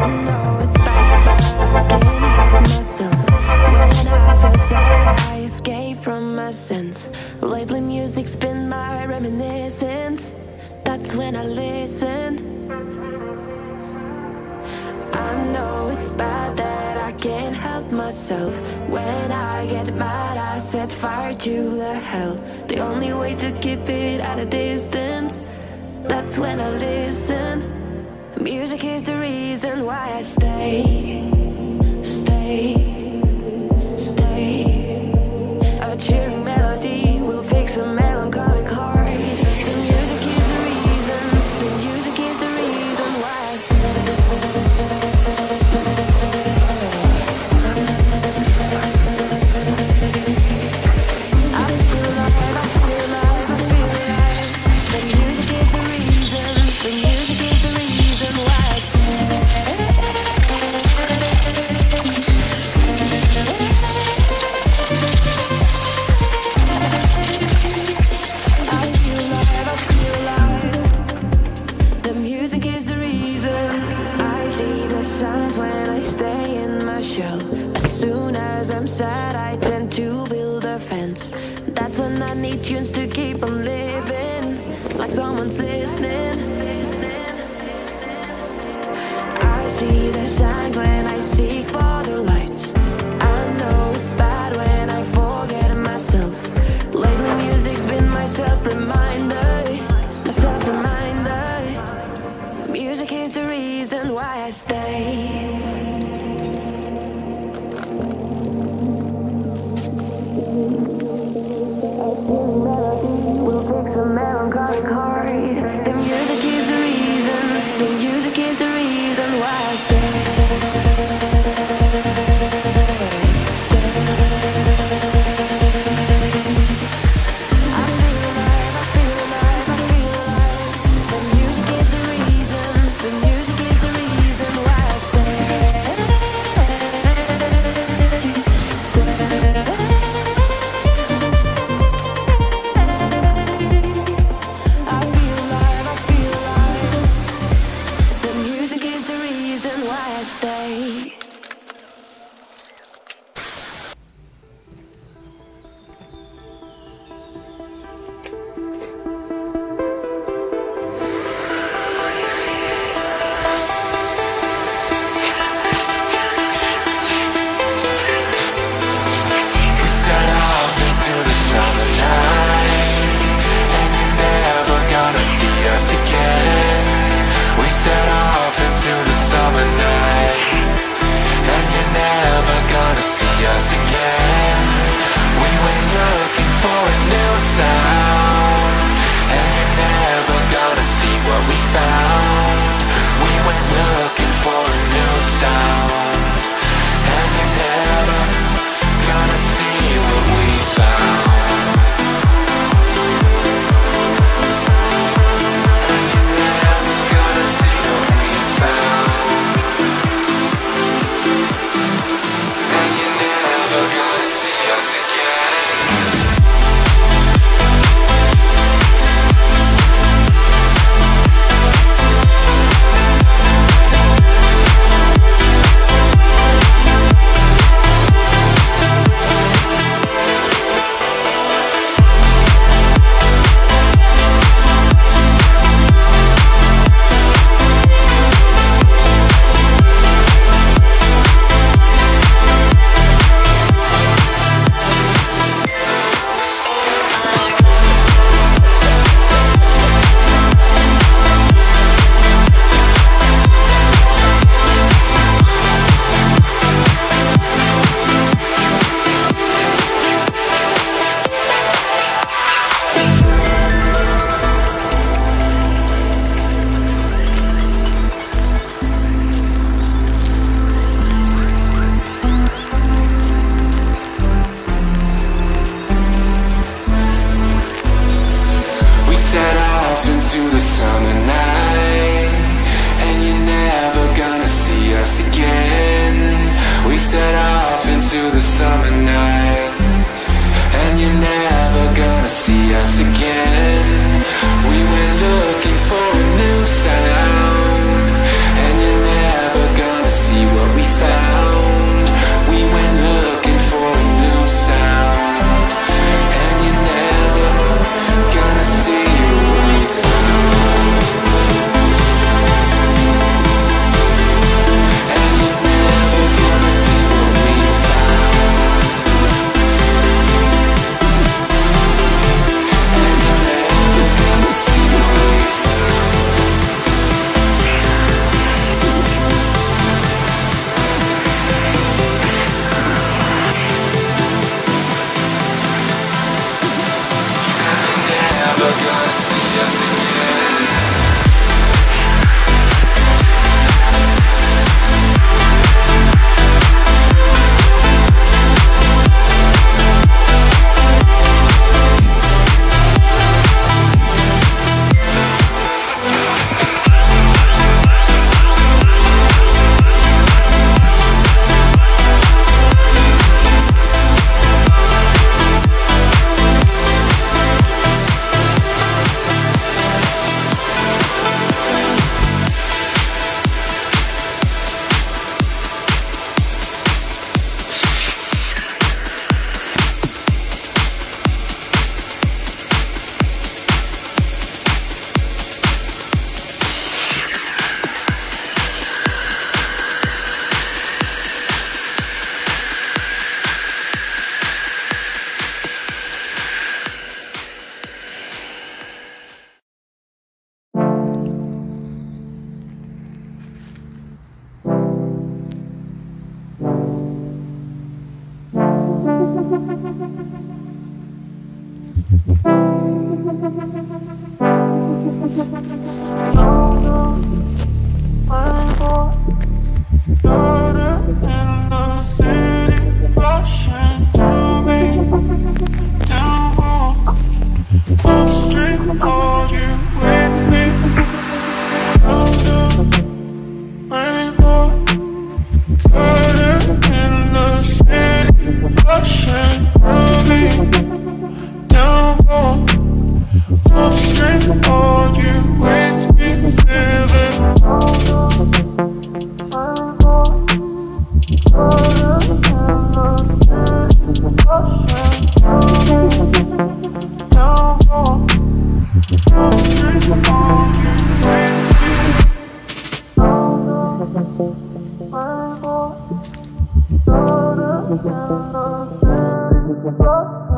know it's bad, but I can't help myself. When I feel sad, I escape from my sense. Lately music's been my reminiscence. That's when I listen. I know it's bad that I can't help myself. When I get mad, I set fire to the hell. The only way to keep it at a distance, that's when I listen. Music is the reason why I stay, stay, stay. A cheering melody will fix a melancholic heart. The music is the reason, the music is the reason why I stay. As soon as I'm sad, I tend to build a fence. That's when I need tunes to keep on living, like someone's listening. I see the signs when I seek for the lights. I know it's bad when I forget myself. Lately music's been my self-reminder, my self-reminder. Music is the reason why I stay. Let's go.